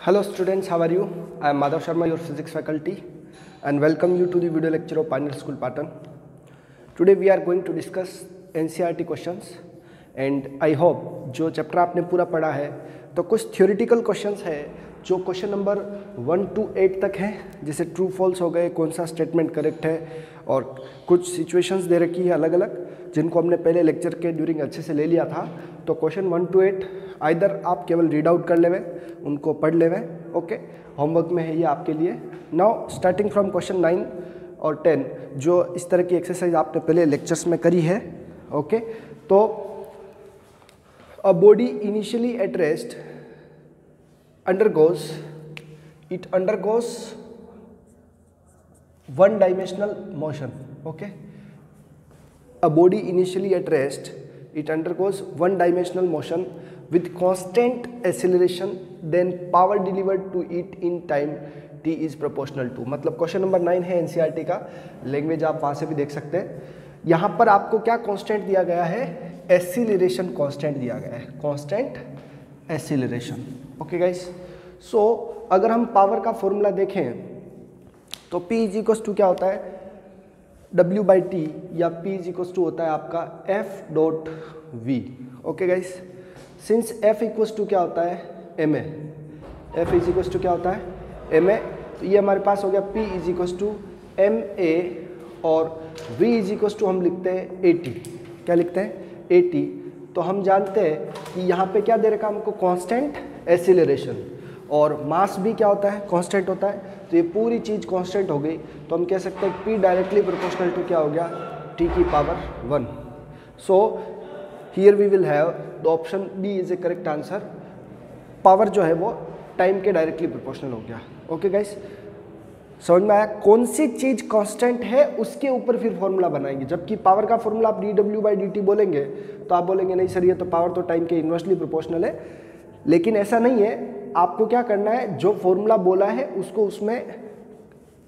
Hello students, how are you? I am Madhav Sharma, your physics faculty, and welcome you to the video lecture of Pioneer School Patan. Today we are going to discuss NCERT questions and I hope जो chapter आपने पूरा पढ़ा है तो कुछ theoretical questions है जो question number 1 to 8 तक है, जैसे ट्रू फॉल्स हो गए, कौन सा स्टेटमेंट करेक्ट है, और कुछ सिचुएशंस दे रखी है अलग अलग जिनको हमने पहले लेक्चर के ड्यूरिंग अच्छे से ले लिया था। तो क्वेश्चन 1 to 8 आइदर आप केवल रीड आउट कर लेवे, उनको पढ़ लेवे, ओके, होमवर्क में है ये आपके लिए। नाउ स्टार्टिंग फ्रॉम क्वेश्चन 9 और 10 जो इस तरह की एक्सरसाइज आपने पहले लेक्चर्स में करी है, ओके। तो a body initially at rest undergoes one dimensional motion, okay. A body initially at rest, it undergoes one dimensional motion with constant acceleration, then power delivered to it in time t is proportional to। मतलब question number 9 है NCERT का, language आप वहाँ से भी देख सकते हैं। यहाँ पर आपको क्या कांस्टेंट दिया गया है? एक्सीलरेशन कांस्टेंट दिया गया है, कांस्टेंट एक्सीलरेशन, ओके गाइस। सो अगर हम पावर का फॉर्मूला देखें तो P इज इक्वल्स टू क्या होता है? W/T, या P इज इक्वल्स टू होता है आपका F.V, okay guys. Since F equals to क्या होता है? ma, F is equals to क्या होता है? ma, तो ये हमारे पास हो गया P is equals to ma और V इज इक्वल्स टू हम लिखते हैं 80। क्या लिखते हैं? 80। तो हम जानते हैं कि यहाँ पे क्या दे रखा है हमको? कांस्टेंट एक्सीलरेशन, और मास भी क्या होता है? कांस्टेंट होता है। तो ये पूरी चीज़ कांस्टेंट हो गई, तो हम कह सकते हैं P डायरेक्टली प्रोपोर्शनल टू क्या हो गया? T की power 1। So here we will have the option B is a correct answer. Power जो है वो टाइम के डायरेक्टली प्रोपोर्शनल हो गया, ओके गाइस। समझ में आया? कौन सी चीज़ कांस्टेंट है उसके ऊपर फिर फॉर्मूला बनाएंगे। जबकि पावर का फॉर्मूला आप dW/dt बोलेंगे तो आप बोलेंगे नहीं सर ये तो पावर तो टाइम के इन्वर्सली प्रोपोर्शनल है, लेकिन ऐसा नहीं है। आपको क्या करना है? जो फॉर्मूला बोला है उसको उसमें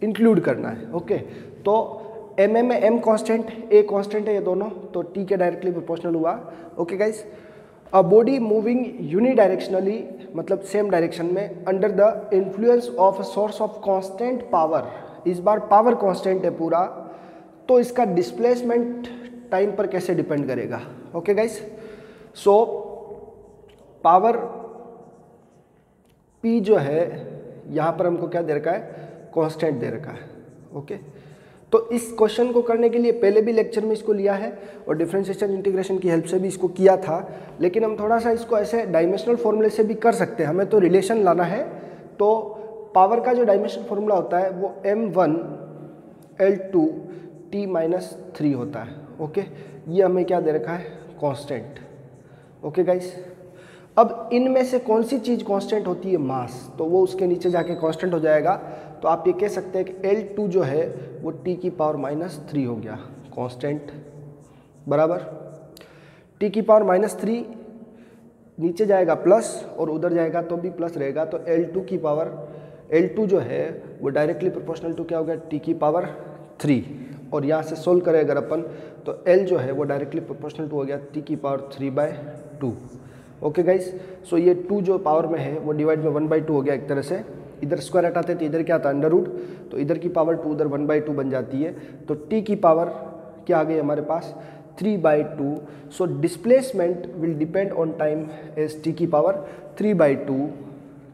इंक्लूड करना है, ओके। तो एम में एम कांस्टेंट, ए कांस्टेंट है, ये दोनों तो टी के डायरेक्टली प्रोपोर्शनल हुआ, okay guys. A body moving unidirectionally, मतलब सेम डायरेक्शन में, under the influence of a source of constant power, इस बार पावर कांस्टेंट है पूरा, तो इसका डिस्प्लेसमेंट टाइम पर कैसे डिपेंड करेगा, okay guys. So power P जो है यहाँ पर हमको क्या दे रखा है? कांस्टेंट दे रखा है, ओके। तो इस क्वेश्चन को करने के लिए पहले भी लेक्चर में इसको लिया है और डिफरेंशिएशन इंटीग्रेशन की हेल्प से भी इसको किया था, लेकिन हम थोड़ा सा इसको ऐसे डायमेंशनल फॉर्मूले से भी कर सकते हैं। हमें तो रिलेशन लाना है, तो पावर का जो डायमेंशनल फॉर्मूला होता है वो m1 L2 T-3 होता है, ओके। ये हमें क्या दे रखा है? Constant, okay guys. अब इनमें से कौन सी चीज़ कांस्टेंट होती है? मास, तो वो उसके नीचे जाके कांस्टेंट हो जाएगा। तो आप ये कह सकते हैं कि L2 जो है वो T की पावर -3 हो गया कांस्टेंट, बराबर। T की पावर -3 नीचे जाएगा प्लस और उधर जाएगा तो भी प्लस रहेगा, तो L2 जो है वो डायरेक्टली प्रोपोर्शनल टू क्या हो गया? T की पावर 3। और यहाँ से सोल्व करें अगर अपन, तो L जो है वो डायरेक्टली प्रोपोर्शनल टू हो गया T की पावर 3/2, ओके गाइस। सो ये 2 जो पावर में है वो डिवाइड में 1/2 हो गया एक तरह से। इधर स्क्वायर हटाते तो इधर क्या आता है? अंडर रूट, तो इधर की पावर 2 उधर 1/2 बन जाती है। तो T की पावर क्या आ गई हमारे पास? 3/2। So displacement will depend on time as T की पावर 3/2।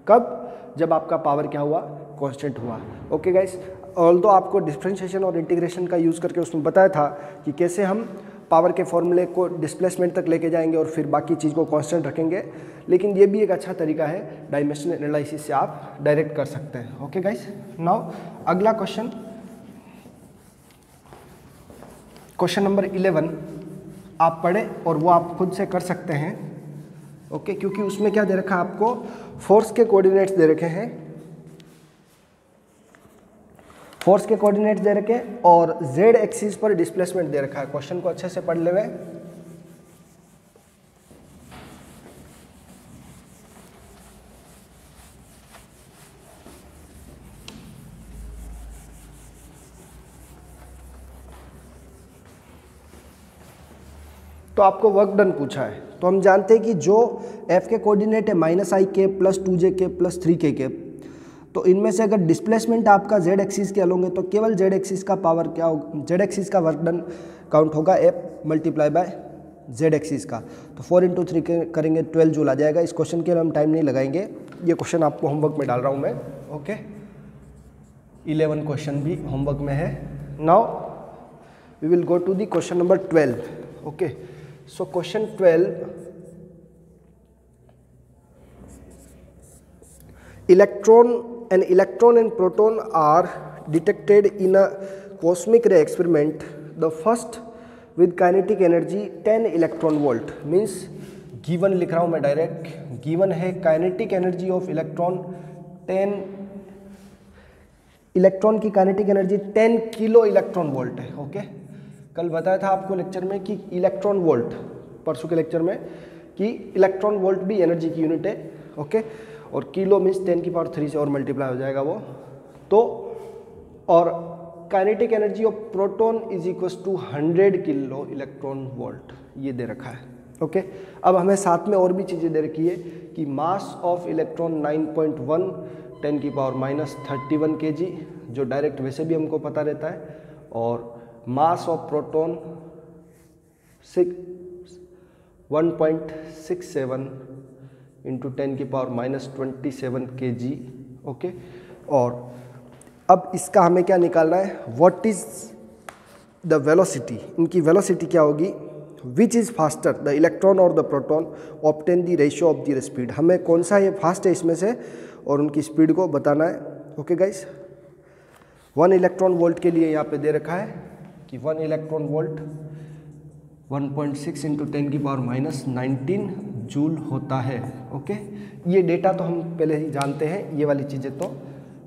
कब? जब आपका पावर क्या हुआ? कांस्टेंट हुआ, ओके गाइस। ऑल्दो आपको डिफरेंशिएशन और इंटीग्रेशन का यूज़ करके उसमें बताया था कि कैसे हम पावर के फॉर्मूले को डिस्प्लेसमेंट तक लेके जाएंगे और फिर बाकी चीज़ को कांस्टेंट रखेंगे, लेकिन ये भी एक अच्छा तरीका है, डायमेंशनल एनालिसिस से आप डायरेक्ट कर सकते हैं, ओके गाइस। नाउ अगला क्वेश्चन, क्वेश्चन नंबर 11 आप पढ़े और वो आप खुद से कर सकते हैं, ओके, क्योंकि उसमें क्या दे रखा है आपको? फोर्स के कोऑर्डिनेट्स दे रखे हैं, फोर्स के कोऑर्डिनेट्स दे रखे और z एक्सिस पर डिस्प्लेसमेंट दे रखा है। क्वेश्चन को अच्छे से पढ़ लेवे। तो आपको वर्क डन पूछा है, तो हम जानते हैं कि जो एफ के कोऑर्डिनेट है -ik + 2jk + 3kk, तो इनमें से अगर डिस्प्लेसमेंट आपका z एक्सिस के अलोंग है तो केवल z एक्सिस का पावर क्या होगा, z एक्सिस का वर्क डन काउंट होगा f × z एक्सिस का। तो 4 × 3 करेंगे 12 जूल आ जाएगा। इस क्वेश्चन के लिए हम टाइम नहीं लगाएंगे, ये क्वेश्चन आपको होमवर्क में डाल रहा हूँ मैं। ओके, 11 क्वेश्चन भी होमवर्क में है। Now we will go to the question number 12। Okay, so question 12, an electron and proton are detected in a cosmic ray experiment. The first with kinetic energy 10 electron volt, means given लिख रहा हूँ मैं direct, given है kinetic energy of electron 10, electron की kinetic energy 10 kilo electron volt है। Okay, कल बताया था आपको लेक्चर में कि इलेक्ट्रॉन वोल्ट, परसों के लेक्चर में, कि इलेक्ट्रॉन वोल्ट भी एनर्जी की यूनिट है। ओके, और किलो मीन्स 10⁻³ से और मल्टीप्लाई हो जाएगा वो। तो और kinetic energy of proton is equal to 100 kilo electron volt, ये दे रखा है। ओके, अब हमें साथ में और भी चीज़ें दे रखी है कि मास ऑफ इलेक्ट्रॉन 9.1 10⁻³ kg, जो डायरेक्ट वैसे भी हमको पता रहता है, और mass of proton 1.67 × 10⁻27 kg। Okay, और अब इसका हमें क्या निकालना है, व्हाट इज द वेलोसिटी, इनकी वेलोसिटी क्या होगी, which is faster the electron और the proton, obtain the ratio of the speed, हमें कौन सा ये फास्ट है इसमें से और उनकी स्पीड को बताना है। ओके गाइस, 1 इलेक्ट्रॉन वोल्ट के लिए यहाँ पे दे रखा है कि 1 इलेक्ट्रॉन वोल्ट 1.6 × 10⁻19 जूल होता है। ओके, ये डेटा तो हम पहले ही जानते हैं, ये वाली चीज़ें तो।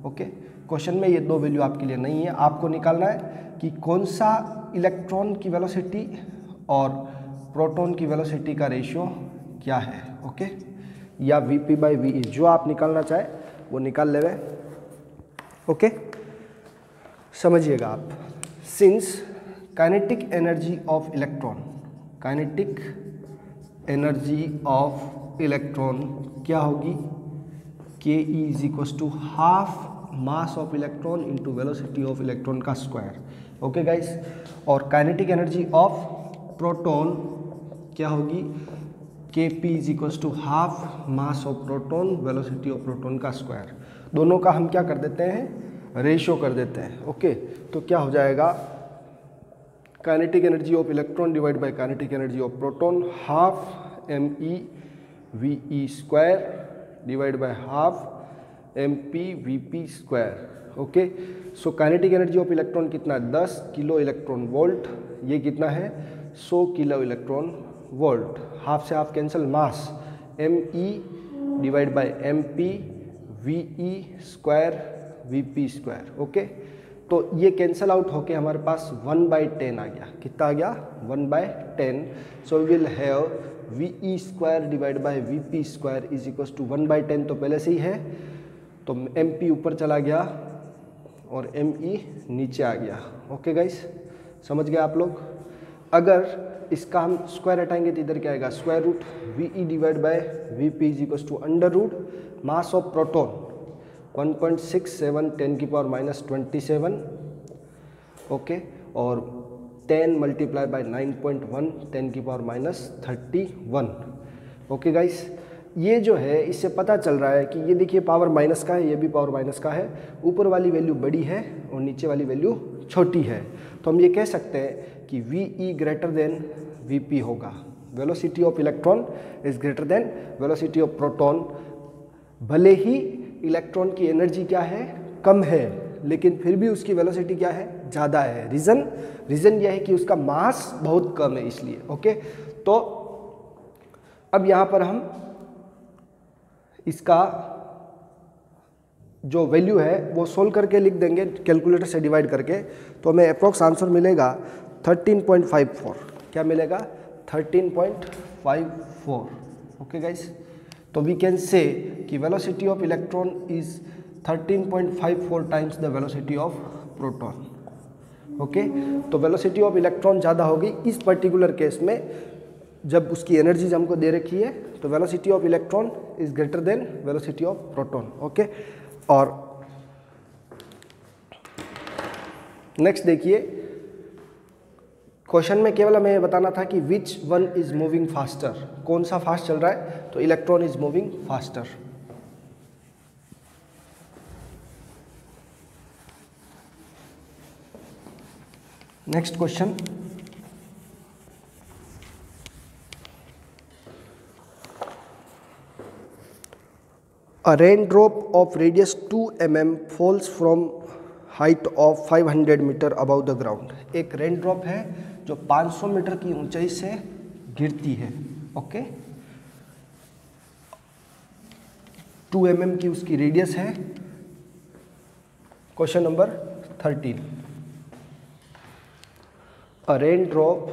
ओके, क्वेश्चन में ये दो वैल्यू आपके लिए नहीं है, आपको निकालना है कि कौन सा इलेक्ट्रॉन की वेलोसिटी और प्रोटॉन की वेलोसिटी का रेशियो क्या है। ओके, या Vp/VE, जो आप निकालना चाहे वो निकाल लेवे। ओके, समझिएगा आप, since kinetic energy of electron, kinetic energy of electron क्या होगी, Ke is equal to half mass of electron into velocity of electron का स्क्वायर। ओके गाइस, और काइनेटिक एनर्जी ऑफ प्रोटॉन क्या होगी, Kp is equal to half mass of proton velocity of proton का square. दोनों का हम क्या कर देते हैं, रेशियो कर देते हैं। ओके, तो क्या हो जाएगा, kinetic energy of electron divide by kinetic energy of proton, half me(VE)² divide by half mp(Vp)²। Okay, so kinetic energy of electron कितना, 10 किलो इलेक्ट्रॉन वोल्ट, ये कितना है 100 किलो इलेक्ट्रॉन वोल्ट। हाफ से half cancel, mass me divide by mp(VE)² Vp²। Okay, तो ये cancel out होके हमारे पास 1/10 आ गया। कितना आ गया, 1/10। So we will have VE² divide by Vp² is equal to 1/10, तो पहले से ही है, तो mp ऊपर चला गया और me नीचे आ गया। ओके गाइस, समझ गए आप लोग। अगर इसका हम स्क्वायर हटाएंगे तो इधर क्या आएगा, square root VE divide by Vp is equal to under root mass of proton 1.67 10⁻27। Okay, और 10 मल्टीप्लाई बाय 9.1 10⁻31। ओके गाइस, ये जो है इससे पता चल रहा है कि ये देखिए पावर माइनस का है, ये भी पावर माइनस का है, ऊपर वाली वैल्यू बड़ी है और नीचे वाली वैल्यू छोटी है। तो हम ये कह सकते हैं कि VE ग्रेटर देन Vp होगा। Velocity of electron is greater than velocity of proton. भले ही इलेक्ट्रॉन की एनर्जी क्या है, कम है, लेकिन फिर भी उसकी वेलोसिटी क्या है, ज़्यादा है। रीज़न यह है कि उसका मास बहुत कम है इसलिए। ओके, तो अब यहाँ पर हम इसका जो वैल्यू है वो सोल्व करके लिख देंगे कैलकुलेटर से डिवाइड करके, तो हमें अप्रॉक्स आंसर मिलेगा 13.54। क्या मिलेगा, 13.54। ओके गाइस, तो वी कैन से कि velocity of electron is 13.54 times the velocity of proton. Okay, तो वेलोसिटी ऑफ इलेक्ट्रॉन ज़्यादा होगी इस पर्टिकुलर केस में जब उसकी एनर्जीज हमको दे रखी है तो velocity of electron is greater than velocity of proton. Okay, और नेक्स्ट देखिए, क्वेश्चन में केवल हमें बताना था कि which one is moving faster, कौन सा फास्ट चल रहा है, तो electron is moving faster. Next question, a raindrop of radius 2 mm falls from height of 500 metre above the ground। एक रेन ड्रॉप है जो 500 मीटर की ऊंचाई से गिरती है। ओके, 2 mm की उसकी रेडियस है। Question number 13, a raindrop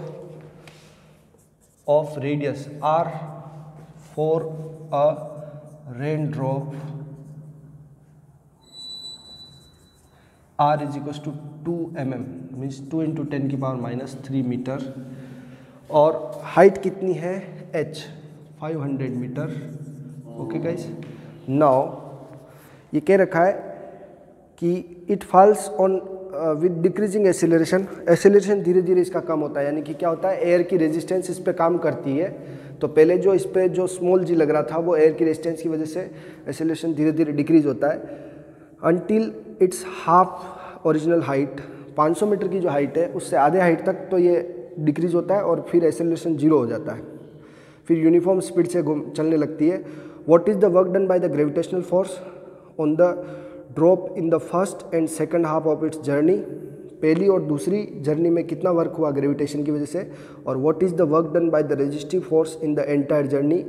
of radius r for a raindrop r is equals to 2 mm means 2 into 10 की पावर -3 मीटर, और हाइट कितनी है h 500 metre. Okay guys, now ये कह रखा है कि it falls on with decreasing acceleration. Acceleration धीरे धीरे इसका कम होता है, यानी कि क्या होता है, एयर की रेजिस्टेंस इस पे काम करती है। तो पहले जो इस पे जो स्मॉल जी लग रहा था वो एयर की रेजिस्टेंस की वजह से एसिलरेशन धीरे धीरे डिक्रीज होता है until its half original height. 500 metre की जो हाइट है उससे आधे हाइट तक तो ये डिक्रीज होता है और फिर एसिलरेशन 0 हो जाता है, फिर यूनिफॉर्म स्पीड से चलने लगती है। What is the work done by the gravitational force on the drop in the first and second half of its journey. पहली और दूसरी जर्नी में कितना वर्क हुआ ग्रेविटेशन की वजह से, और what is the work done by the resistive force in the entire journey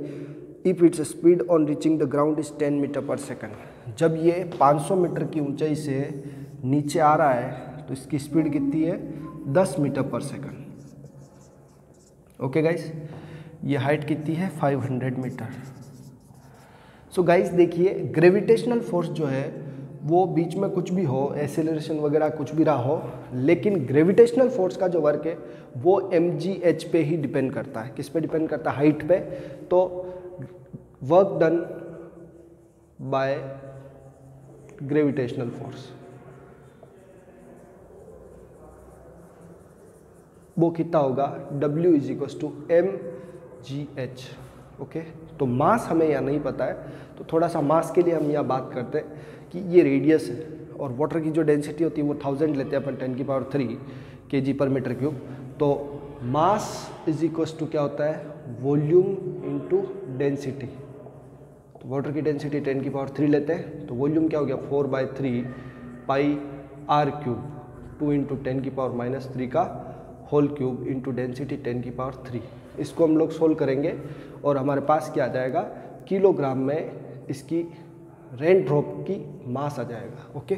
if its speed on reaching the ground is 10 metre पर सेकंड। जब ये 500 मीटर की ऊंचाई से नीचे आ रहा है तो इसकी स्पीड कितनी है, 10 मीटर पर सेकंड। ओके गाइस, ये हाइट कितनी है, 500 मीटर। सो गाइस देखिए, ग्रेविटेशनल फोर्स जो है वो बीच में कुछ भी हो, एसेलरेशन वगैरह कुछ भी रहा हो, लेकिन ग्रेविटेशनल फोर्स का जो वर्क है वो mgh पे ही डिपेंड करता है। किस पे डिपेंड करता है, हाइट पे। तो work done by gravitational force वो कितना होगा, W is equals to mgh। Okay, तो मास हमें यहाँ नहीं पता है, तो थोड़ा सा मास के लिए हम यहाँ बात करते हैं कि ये रेडियस है और वाटर की जो डेंसिटी होती है वो 1000 लेते हैं अपन 10 की पावर 3 kg पर मीटर क्यूब। तो मास इज इक्वल्स टू क्या होता है, वॉल्यूम इनटू डेंसिटी। तो वाटर की डेंसिटी 10 की पावर 3 लेते हैं, तो वॉल्यूम क्या हो गया, 4/3 पाई r क्यूब, 2 इंटू 10 की पावर -3 का होल क्यूब इंटू डेंसिटी 10 की पावर 3। इसको हम लोग सोल्व करेंगे और हमारे पास क्या आ जाएगा, किलोग्राम में इसकी रेन ड्रॉप की मास आ जाएगा। ओके,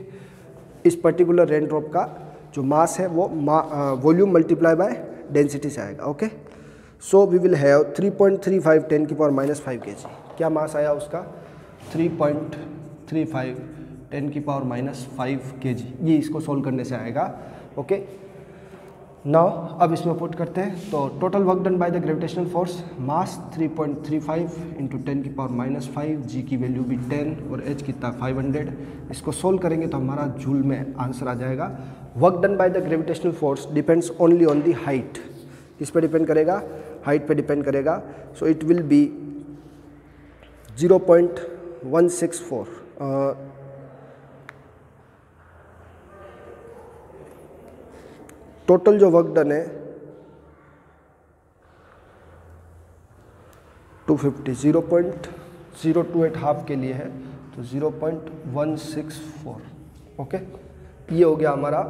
इस पर्टिकुलर रेन ड्रॉप का जो मास है वो वॉल्यूम मल्टीप्लाई बाय डेंसिटी से आएगा। Okay, so we will have 3.35 10 की पावर -5 kg। क्या मास आया उसका, 3.35 10 की पावर -5 kg। ये इसको सोल्व करने से आएगा। ओके, नाउ अब इसमें पुट करते हैं, तो total work done by the gravitational force, mass 3.35 into 10 की पावर -5, जी की वैल्यू भी 10 और एच कितना 500। इसको सोल्व करेंगे तो हमारा जूल में आंसर आ जाएगा। Work done by the gravitational force depends only on the height. किस पे डिपेंड करेगा, हाइट पे डिपेंड करेगा। सो इट विल बी 0.164। टोटल जो वर्क डन है 250, 0.028 हाफ के लिए है तो 0.164। ओके, ये हो गया हमारा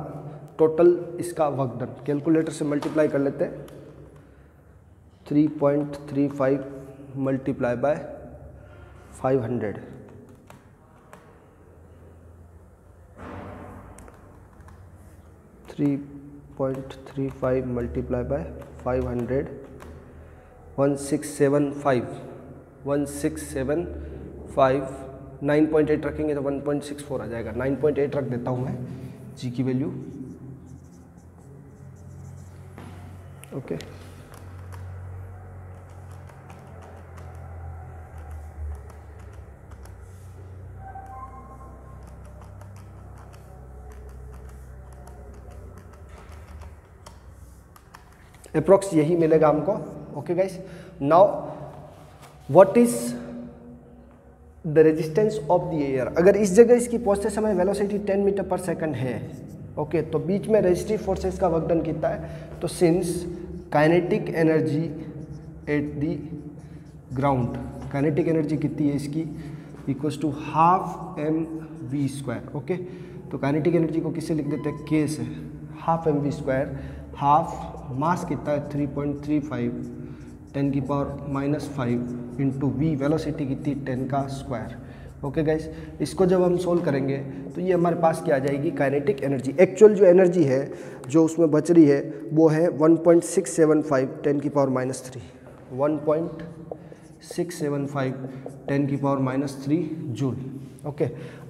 टोटल इसका वर्क डन। कैलकुलेटर से मल्टीप्लाई कर लेते हैं, 3.35 मल्टीप्लाई बाय 500, 3.35 मल्टीप्लाई बाय 500, 1675, 9.8 रखेंगे तो 1.64 आ जाएगा। 9.8 रख देता हूँ मैं जी की वैल्यू। ओके, अप्रोक्स यही मिलेगा हमको। Okay guys, now what is the resistance of the air. अगर इस जगह इसकी पहुंचते समय वेलोसिटी 10 मीटर पर सेकंड है, ओके, तो बीच में रेजिस्टिव फोर्सेस का वर्क डन कितना है, तो since kinetic energy at the ground, kinetic energy कितनी है इसकी, equals to half M V square. Okay, तो काइनेटिक एनर्जी को किससे लिख देते हैं, के से, half M V square, half मास कितना है 3.35 10 की पावर -5 इंटू वी, वेलोसिटी कितनी 10 का स्क्वायर। ओके गाइस, इसको जब हम सोल्व करेंगे तो ये हमारे पास क्या आ जाएगी, काइनेटिक एनर्जी। एक्चुअल जो एनर्जी है जो उसमें बच रही है वो है 1.675 10 की पावर -3, 1.675 10 की पावर -3 जूल। ओके,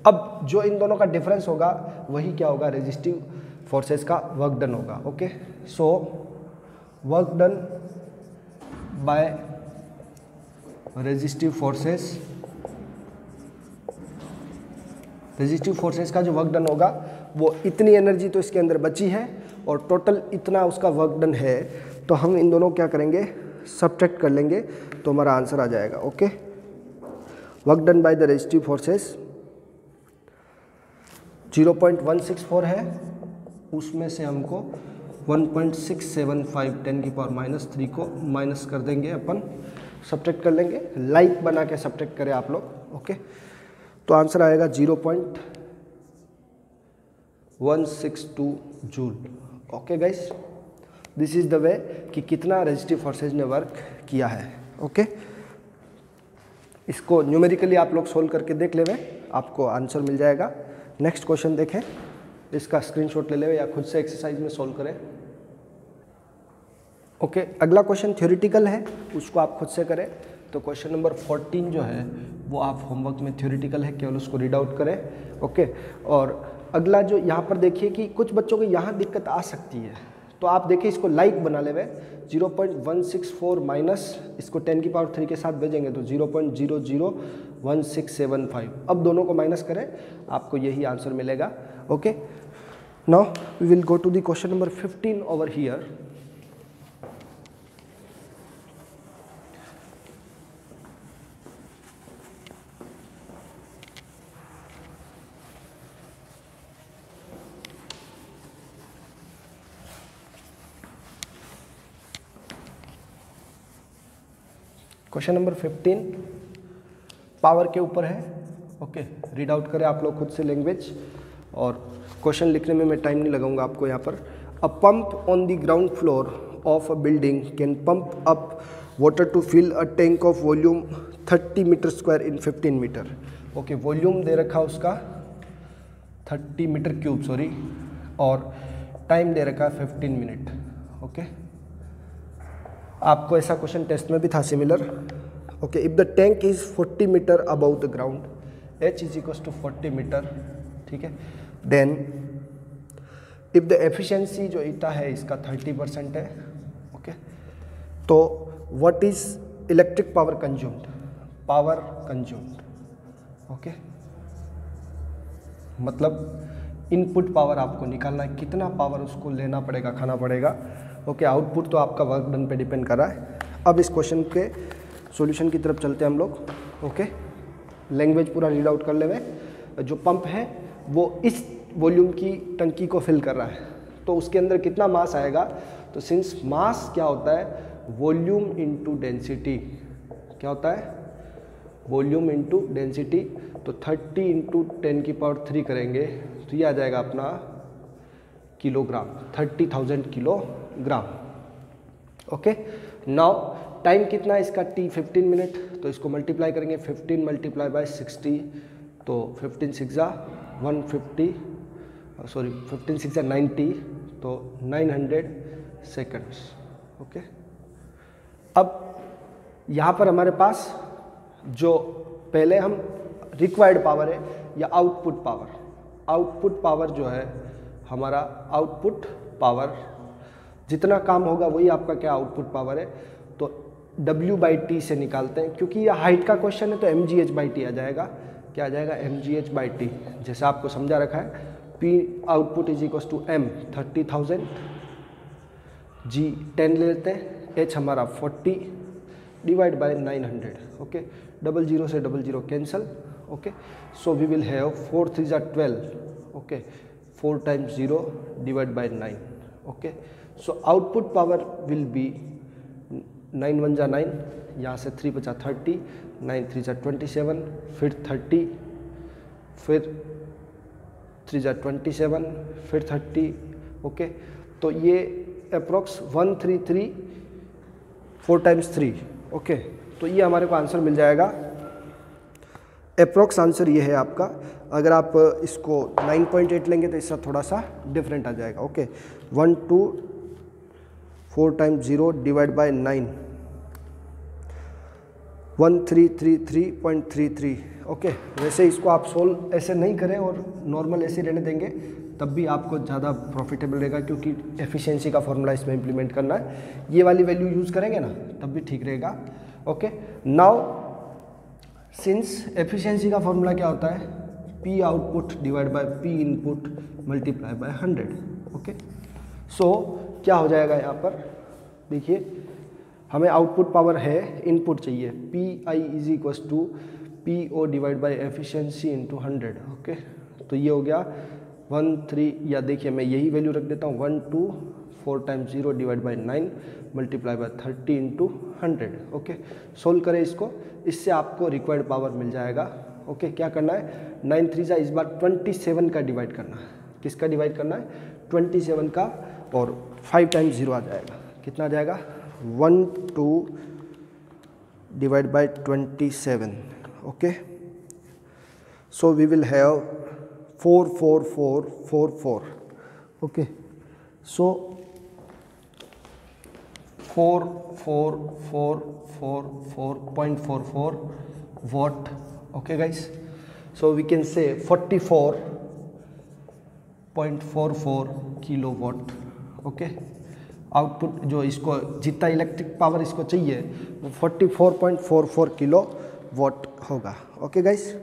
अब जो इन दोनों का डिफरेंस होगा वही क्या होगा, रेजिस्टिव फोर्सेस का वर्क डन होगा। Okay, so work done bye resistive forces, resistive forces का जो वर्क डन होगा वो इतनी एनर्जी तो इसके अंदर बची है और टोटल इतना उसका वर्क डन है, तो हम इन दोनों क्या करेंगे, सब्ट्रैक्ट कर लेंगे तो हमारा आंसर आ जाएगा। Okay, work done by the resistive forces 0.164 है, उसमें से हमको 1.675 10 की पावर -3 को माइनस कर देंगे, अपन सब्ट्रैक्ट कर लेंगे, लाइक बना के सब्ट्रैक्ट करें आप लोग। ओके, तो आंसर आएगा 0.162 joule. Okay guys, this is the way कि कितना रेजिस्टिव फोर्सेज ने वर्क किया है। ओके, इसको न्यूमेरिकली आप लोग सोल्व करके देख लेवे, आपको आंसर मिल जाएगा। नेक्स्ट क्वेश्चन देखें, इसका स्क्रीनशॉट ले लेवे या खुद से एक्सरसाइज में सोल्व करें। ओके, अगला क्वेश्चन थ्योरेटिकल है, उसको आप खुद से करें। तो क्वेश्चन नंबर 14 जो है वो आप होमवर्क में थ्योरेटिकल है, केवल उसको रीड आउट करें। ओके, और अगला जो यहाँ पर देखिए कि कुछ बच्चों को यहाँ दिक्कत आ सकती है, तो आप देखिए इसको लाइक बना लेवे, 0.164 माइनस इसको 10 की पावर 3 के साथ भेजेंगे तो 0.001675। अब दोनों को माइनस करें, आपको यही आंसर मिलेगा। Okay, now we will go to the question number 15 over here. Question number 15 power के ऊपर है। ओके, रीड आउट करें आप लोग खुद से लैंग्वेज, और क्वेश्चन लिखने में मैं टाइम नहीं लगाऊंगा आपको। यहाँ पर a pump on the ground floor of a building can pump up water to fill a tank of volume 30 metre square in 15 metre. Okay, volume दे रखा उसका 30 मीटर क्यूब, सॉरी, और टाइम दे रखा 15 मिनट। ओके, आपको ऐसा question test में भी था similar. Okay, if the tank is 40 metre above the ground, h is equal to 40 metre, ठीक है, देन इफ द एफिशिएंसी जो ईटा है इसका 30% है। ओके, तो what is electric power consumed, power consumed. Okay, मतलब इनपुट पावर आपको निकालना है, कितना पावर उसको लेना पड़ेगा, खाना पड़ेगा। ओके, आउटपुट तो आपका वर्क डन पे डिपेंड कर रहा है। अब इस क्वेश्चन के सॉल्यूशन की तरफ चलते हैं हम लोग। ओके, लैंग्वेज पूरा रीड आउट कर लेवे। जो पंप है वो इस वॉल्यूम की टंकी को फिल कर रहा है, तो उसके अंदर कितना मास आएगा, तो सिंस मास क्या होता है, वॉल्यूम इनटू डेंसिटी, क्या होता है, वॉल्यूम इनटू डेंसिटी, तो 30 इंटू 10 की पावर 3 करेंगे तो ये आ जाएगा अपना kilogram, 30,000 kilogram. Okay, now time कितना है इसका, t 15 मिनट, तो इसको मल्टीप्लाई करेंगे 15 मल्टीप्लाई बाय 60, तो 15 6 150, सॉरी 15 6 90, तो 900 सेकंड्स। ओके, अब यहाँ पर हमारे पास जो पहले हम रिक्वायर्ड पावर है या आउटपुट पावर, आउटपुट पावर जो है हमारा, आउटपुट पावर जितना काम होगा वही आपका क्या आउटपुट पावर है, तो W/T से निकालते हैं, क्योंकि ये हाइट का क्वेश्चन है तो mgh/T आ जाएगा। क्या आ जाएगा, mgh/T, जैसे आपको समझा रखा है, P output is equal to M 30,000, G 10 ले लेते हैं, एच हमारा 40 डिवाइड बाय 900, ओके, 00 से 00 cancel, okay, so we will have 4 3 जा 12, okay, 4 times 0 divide by 9, okay, so output power will be 9 1 जा 9, यहाँ से 3 बचा 30, 9 3 जा 27, फिर 30, फिर 3 जा 27, फिर 30, ओके, तो ये अप्रोक्स 133 4 टाइम्स 3, ओके, तो ये हमारे को आंसर मिल जाएगा। अप्रोक्स आंसर ये है आपका। अगर आप इसको 9.8 लेंगे तो इसका थोड़ा सा डिफरेंट आ जाएगा, okay, 1 2 4 times 0 divide by 9, 1333.33, okay. वैसे इसको आप सोल्व ऐसे नहीं करें और नॉर्मल ऐसे रहने देंगे तब भी आपको ज़्यादा प्रॉफिटेबल रहेगा, क्योंकि एफिशिएंसी का फॉर्मूला इसमें इंप्लीमेंट करना है। ये वाली वैल्यू यूज़ करेंगे ना तब भी ठीक रहेगा, ओके। नाउ सिंस एफिशिएंसी का फॉर्मूला क्या होता है, P output divide by P input multiply by 100, okay. So क्या हो जाएगा यहाँ पर, देखिए हमें आउटपुट पावर है, इनपुट चाहिए, P I is equals to P O divide by efficiency into 100, okay. तो ये हो गया 1 3, या देखिए मैं यही वैल्यू रख देता हूँ, 1 2 4 times 0 divide by 9 multiply by 30 into 100, okay. Solve करें इसको, इससे आपको रिक्वायर्ड पावर मिल जाएगा, ओके। क्या करना है, 9 3 जा इस बार 27 का डिवाइड करना है, किसका डिवाइड करना है, 27 का, और 5 टाइम्स 0 आ जाएगा, कितना आ जाएगा, 1 2 divide by 27, okay, so we will have 4 4 4 4 4, okay, so 4 4 4 4 4.44 watt, okay guys, so we can say 44.44 kilowatt, okay। Output जो इसको जितना इलेक्ट्रिक पावर इसको चाहिए वो 44.44 किलो वॉट होगा, okay guys.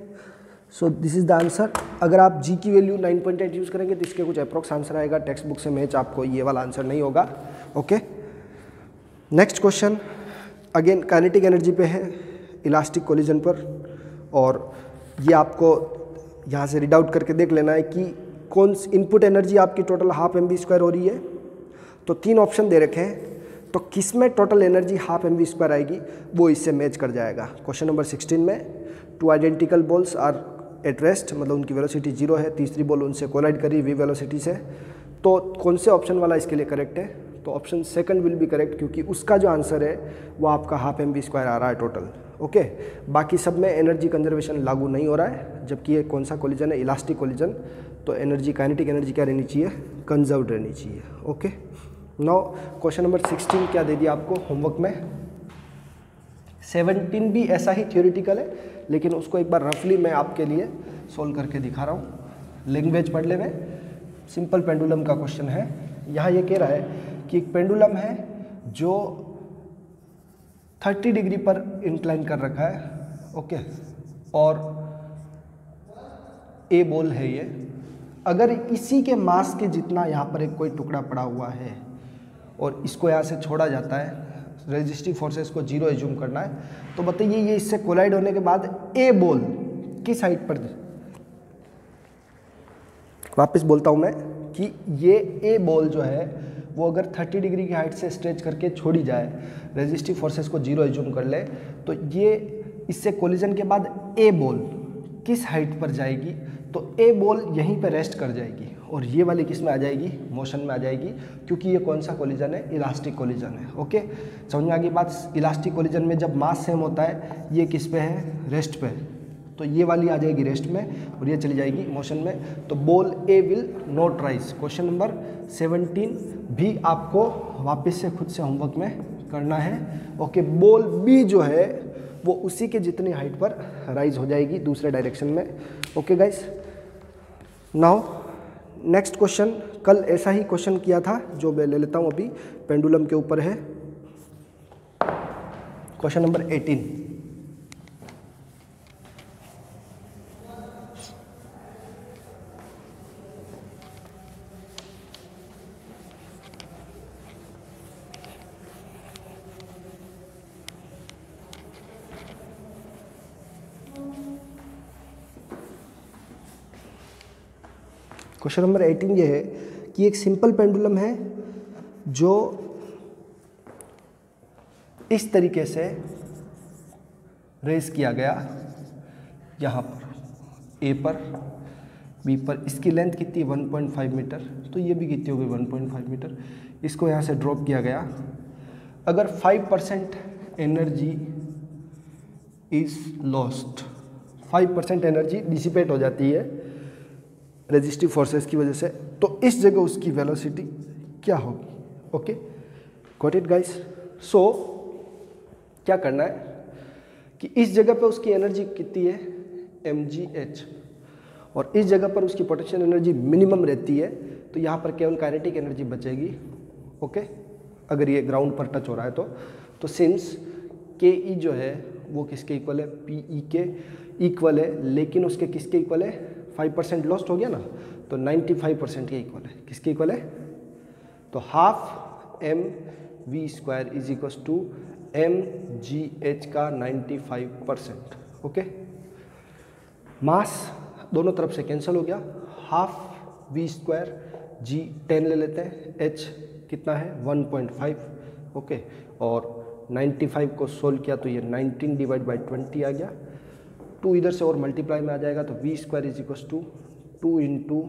So this is the answer. अगर आप जी की वैल्यू 9.8 यूज़ करेंगे तो इसके कुछ अप्रोक्स आंसर आएगा, टेक्स्ट बुक से मैच आपको ये वाला आंसर नहीं होगा, okay. Next question again kinetic energy पे है, इलास्टिक कोलिजन पर, और ये आपको यहाँ से रीड आउट करके देख लेना है कि कौन सी इनपुट एनर्जी आपकी टोटल ½ mv² हो रही है। तो 3 ऑप्शन दे रखे हैं, तो किस में टोटल एनर्जी ½ mv² आएगी वो इससे मैच कर जाएगा। क्वेश्चन नंबर 16 में 2 identical balls are at rest, मतलब उनकी वेलोसिटी 0 है, तीसरी बॉल उनसे कोलाइड करी v वेलोसिटी से, तो कौन से ऑप्शन वाला इसके लिए करेक्ट है, तो option second will be correct, क्योंकि उसका जो आंसर है वो आपका ½ mv² आ रहा है टोटल, ओके। बाकी सब में एनर्जी कंजर्वेशन लागू नहीं हो रहा है, जबकि ये कौन सा कोलिजन है, इलास्टिक कोलिजन, तो एनर्जी काइनेटिक एनर्जी क्या रहनी चाहिए, कंजर्व रहनी चाहिए, ओके। नाउ क्वेश्चन नंबर 16 क्या दे दिया आपको होमवर्क में, 17 भी ऐसा ही थियोरिटिकल है, लेकिन उसको एक बार रफली मैं आपके लिए सोल्व करके दिखा रहा हूँ। लैंग्वेज पढ़ ले में, सिंपल पेंडुलम का क्वेश्चन है। यहाँ ये कह रहा है कि एक पेंडुलम है जो 30 डिग्री पर इंक्लाइन कर रखा है, ओके, और ए बॉल है ये। अगर इसी के मास के जितना यहाँ पर एक कोई टुकड़ा पड़ा हुआ है और इसको यहाँ से छोड़ा जाता है, रेजिस्टिव फोर्सेस को 0 एज्यूम करना है, तो बताइए ये इससे कोलाइड होने के बाद ए बॉल किस हाइट पर, वापस बोलता हूँ मैं कि ये ए बॉल जो है वो अगर 30 डिग्री की हाइट से स्ट्रेच करके छोड़ी जाए, रेजिस्टिव फोर्सेस को 0 एज्यूम कर ले, तो ये इससे कोलिजन के बाद ए बॉल किस हाइट पर जाएगी, तो ए बॉल यहीं पर रेस्ट कर जाएगी और ये वाली किस में आ जाएगी, मोशन में आ जाएगी, क्योंकि ये कौन सा कोलिजन है, इलास्टिक कोलिजन है, ओके। समझ में आ गई बात। इलास्टिक कोलिजन में जब मास सेम होता है, ये किस पे है, रेस्ट पे, तो ये वाली आ जाएगी रेस्ट में और ये चली जाएगी मोशन में, तो ball A will not rise. Question number 17 भी आपको वापस से खुद से होमवर्क में करना है, ओके। बॉल बी जो है वो उसी के जितनी हाइट पर राइज हो जाएगी दूसरे डायरेक्शन में, okay guys. Now next question, कल ऐसा ही क्वेश्चन किया था जो मैं ले लेता हूँ अभी, पेंडुलम के ऊपर है। क्वेश्चन नंबर 18, क्वेश्चन नंबर 18 ये है कि एक सिंपल पेंडुलम है जो इस तरीके से रेस किया गया, यहाँ पर ए पर बी पर, इसकी लेंथ कितनी 1.5 मीटर, तो ये भी कितनी होगी 1.5 मीटर। इसको यहाँ से ड्रॉप किया गया। अगर 5% energy is lost, 5% energy dissipate हो जाती है रेजिस्टिव फोर्सेस की वजह से, तो इस जगह उसकी वेलोसिटी क्या होगी। Okay, got it guys. So क्या करना है कि इस जगह पे उसकी एनर्जी कितनी है mgh, और इस जगह पर उसकी पोटेंशियल एनर्जी मिनिमम रहती है, तो यहाँ पर केवल काइनेटिक एनर्जी बचेगी। ओके, अगर ये ग्राउंड पर टच हो रहा है तो सिंस के ई जो है वो किसके इक्वल है, पी ई के इक्वल है, लेकिन उसके किसके इक्वल है, 5% लॉस्ट हो गया ना, तो 95% के इक्वल है। किसके इक्वल है, तो half M V square is equal to M G H का 95%। ओके, मास दोनों तरफ से कैंसिल हो गया, हाफ वी स्क्वायर, जी 10 ले लेते हैं, एच कितना है 1.5। ओके, और 95 को सोल्व किया तो ये 19 डिवाइड बाई 20 आ गया। 2 इधर से और मल्टीप्लाई में आ जाएगा, तो V square is equal to 2 into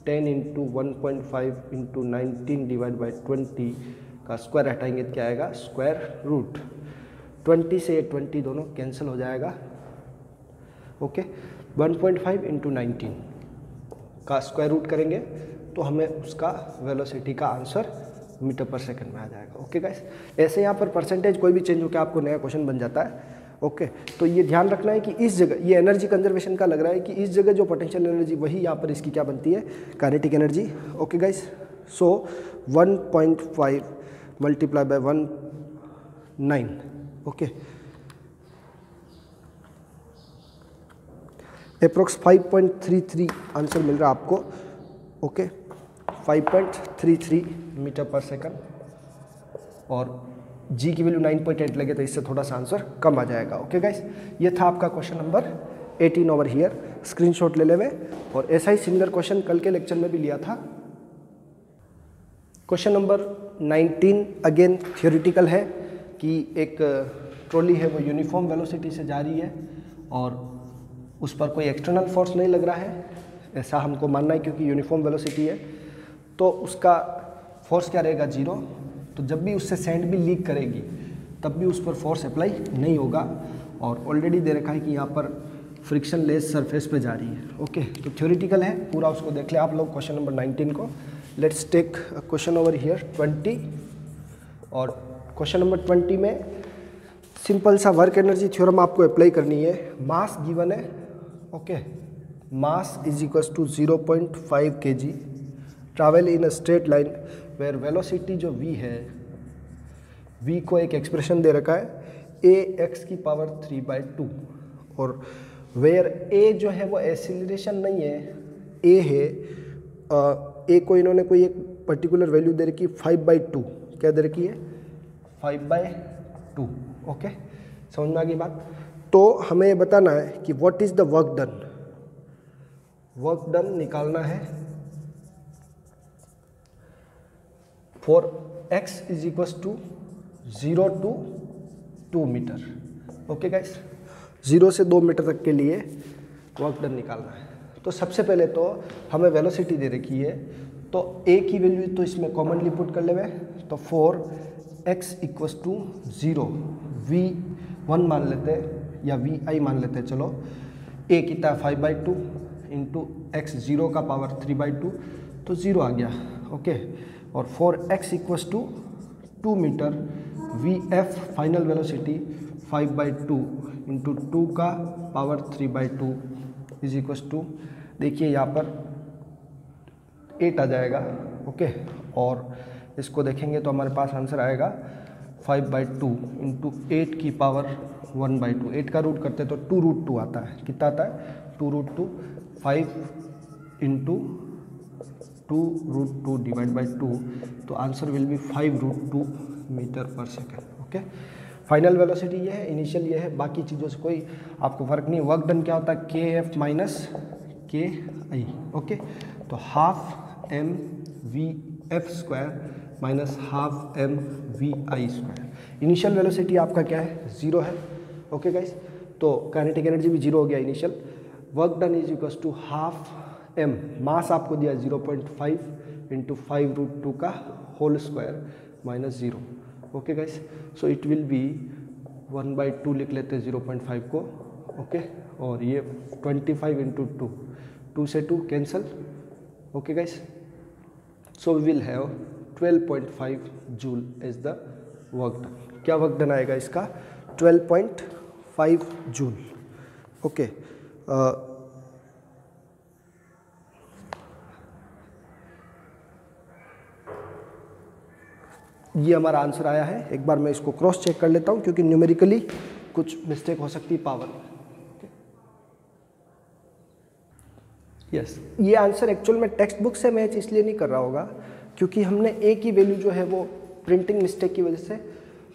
10 into 1.5 into 19 divide by 20 का स्क्वायर हटाएंगे तो क्या आएगा, स्क्वायर रूट। 20 से 20 दोनों कैंसिल हो जाएगा। ओके, 1.5 इंटू 19 का स्क्वायर रूट करेंगे तो हमें उसका वेलोसिटी का आंसर मीटर पर सेकंड में आ जाएगा। ओके गाइस, ऐसे यहाँ पर परसेंटेज कोई भी चेंज होकर आपको नया क्वेश्चन बन जाता है। ओके, तो ये ध्यान रखना है कि इस जगह ये एनर्जी कंजर्वेशन का लग रहा है कि इस जगह जो पोटेंशियल एनर्जी वही यहाँ पर इसकी क्या बनती है, kinetic energy. Okay guys, so 1.5 multiply by 19। Okay, approx 5.33 answer मिल रहा है आपको। ओके, 5.33 मीटर पर सेकंड, और जी की वैल्यू 9.8 लगे तो इससे थोड़ा सा आंसर कम आ जाएगा। ओके गाइस, ये था आपका question number 18 over here. Screenshot ले लेवे, और ऐसा ही सिमिलर क्वेश्चन कल के लेक्चर में भी लिया था। क्वेश्चन नंबर 19 अगेन थियोरिटिकल है कि एक ट्रॉली है वो यूनिफॉर्म वेलोसिटी से जा रही है और उस पर कोई एक्सटर्नल फोर्स नहीं लग रहा है, ऐसा हमको मानना है क्योंकि यूनिफॉर्म वेलोसिटी है। तो उसका फोर्स क्या रहेगा, 0। तो जब भी उससे सैंड भी लीक करेगी तब भी उस पर फोर्स अप्लाई नहीं होगा, और ऑलरेडी दे रखा है कि यहाँ पर फ्रिक्शन लेस सरफेस पे जा रही है। ओके, तो थ्योरेटिकल है पूरा, उसको देख ले आप लोग क्वेश्चन नंबर 19 को। Let's take question over here 20, और क्वेश्चन नंबर 20 में सिंपल सा वर्क एनर्जी थ्योरम आपको अप्लाई करनी है। मास गिवन है, okay, mass is equals to 0.5 kg, travel in a straight line where velocity जो v है, v को एक एक्सप्रेशन दे रखा है ax की पावर 3/2, और वेयर a जो है वो एक्सीलरेशन नहीं है, a है, a को इन्होंने कोई एक पर्टिकुलर वैल्यू दे रखी है 5/2, क्या दे रखी है 5/2। ओके, समझ में आ गई बात। तो हमें ये बताना है कि what is the work done, work done निकालना है for x is equals to 0 to 2 metre. Okay guys, 0 से 2 मीटर तक के लिए वर्क डन निकालना है। तो सबसे पहले तो हमें वेलोसिटी दे रखी है, तो a की वैल्यू तो इसमें कॉमनली पुट कर लेवे, तो 4x इक्वल्स टू 0, v1 मान लेते हैं या vi मान लेते हैं, चलो a कितना 5/2 इंटू एक्स 0 का पावर 3/2, तो 0 आ गया। ओके, और 4x equals to 2 metre, vf final velocity 5/2 into 2 का पावर 3/2 इज इक्वल्स टू, देखिए यहाँ पर 8 आ जाएगा। ओके, और इसको देखेंगे तो हमारे पास आंसर आएगा 5/2 इंटू 8 की पावर 1/2। 8 का रूट करते तो 2√2 आता है, कितना आता है 2√2, 5 इंटू 2√2 डिवाइड बाई 2, तो आंसर विल बी 5√2 मीटर पर सेकेंड। ओके, फाइनल वेलोसिटी ये है, इनिशियल ये है, बाकी चीज़ों से कोई आपको फर्क नहीं। वर्क डन क्या होता है, KF माइनस KI। ओके, तो half M V F square minus half M V I square. Initial velocity आपका क्या है, 0 है। ओके गाइस, तो काइनेटिक एनर्जी भी 0 हो गया initial. Work done is equals to half M, mass आपको दिया 0.5 इंटू 5√2 का whole square minus 0। Okay guys, so it will be 1/2 लिख लेते हैं 0.5 को। ओके, और ये 25 इंटू 2 से 2 cancel. Okay guys, so we will have 12.5 joule is the work done. क्या वर्क डन आएगा इसका, 12.5 जूल। ओके, ये हमारा आंसर आया है। एक बार मैं इसको क्रॉस चेक कर लेता हूँ क्योंकि न्यूमेरिकली कुछ मिस्टेक हो सकती है पावर में। यस, ये आंसर एक्चुअल में टेक्स्ट बुक से मैच इसलिए नहीं कर रहा होगा क्योंकि हमने ए की वैल्यू जो है वो प्रिंटिंग मिस्टेक की वजह से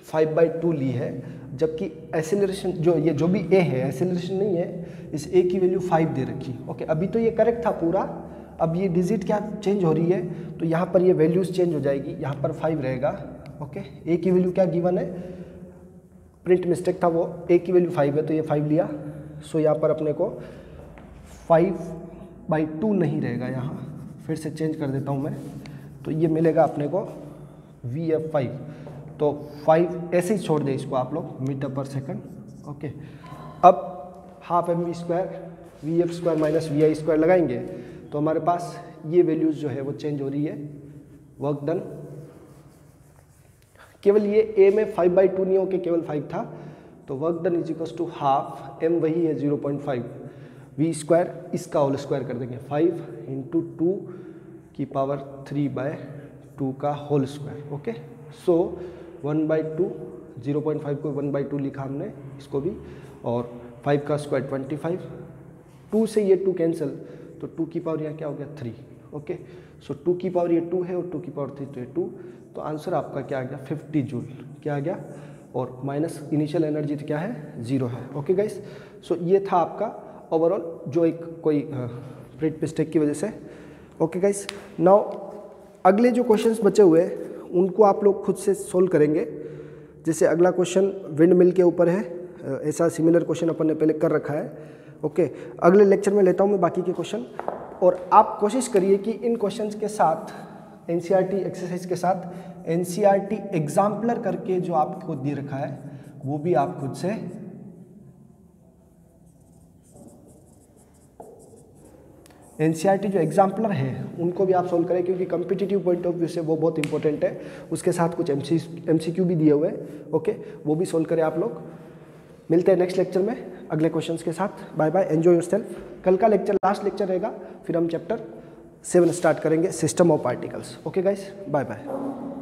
5/2 ली है, जबकि एसिलरेशन जो भी ए है, एसिलरेशन नहीं है, इस ए की वैल्यू 5 दे रखी। ओके, अभी तो ये करेक्ट था पूरा, अब ये डिजिट क्या चेंज हो रही है, तो यहाँ पर ये वैल्यूज चेंज हो जाएगी, यहाँ पर 5 रहेगा। ओके, ए की वैल्यू क्या गिवन है, प्रिंट मिस्टेक था वो, ए की वैल्यू 5 है तो ये 5 लिया। सो यहाँ पर अपने को 5/2 नहीं रहेगा, यहाँ फिर से चेंज कर देता हूँ मैं, तो ये मिलेगा अपने को VF5। तो 5 ऐसे ही छोड़ दे इसको आप लोग, मीटर पर सेकंड। ओके, अब half M V square VF square minus VI square लगाएंगे तो हमारे पास ये वैल्यूज जो है वो चेंज हो रही है। वर्क डन, केवल ये ए में 5/2 नहीं होके केवल 5 था, तो work done is equals to half M वही है 0.5 वी स्क्वायर, इसका होल स्क्वायर कर देंगे 5 इंटू 2 की पावर 3/2 का होल स्क्वायर। ओके, सो 1/2, 0.5 को 1/2 लिखा हमने इसको भी, और 5 का स्क्वायर 25, 2 से ये 2 कैंसिल, तो 2 की पावर यहाँ क्या हो गया 3। ओके, सो 2 की पावर ये 2 है और 2 की पावर 3 तो ये 2, तो आंसर आपका क्या आ गया 50 जूल। क्या आ गया, और माइनस इनिशियल एनर्जी तो क्या है 0 है। ओके गाइस, सो ये था आपका ओवरऑल जो एक कोई प्रिंट मिस्टेक की वजह से। ओके गाइस, नाउ अगले जो क्वेश्चंस बचे हुए उनको आप लोग खुद से सोल्व करेंगे। जैसे अगला क्वेश्चन विंड मिल के ऊपर है, ऐसा सिमिलर क्वेश्चन अपन ने पहले कर रखा है। ओके, अगले लेक्चर में लेता हूँ मैं बाकी के क्वेश्चन, और आप कोशिश करिए कि इन क्वेश्चंस के साथ एनसीईआरटी एक्सरसाइज के साथ एनसीईआरटी एग्जाम्पलर करके जो आपको दे रखा है वो भी आप खुद से एनसीईआरटी जो एग्जाम्पलर है उनको भी आप सोल्व करें, क्योंकि कम्पिटिटिव पॉइंट ऑफ व्यू से वो बहुत इंपॉर्टेंट है। उसके साथ कुछ एमसीक्यू भी दिए हुए हैं। ओके, वो भी सोल्व करें आप लोग। मिलते हैं नेक्स्ट लेक्चर में अगले क्वेश्चंस के साथ। Bye bye, enjoy yourself. कल का लेक्चर लास्ट लेक्चर रहेगा, फिर हम चैप्टर 7 स्टार्ट करेंगे, system of particles. Okay guys, bye bye.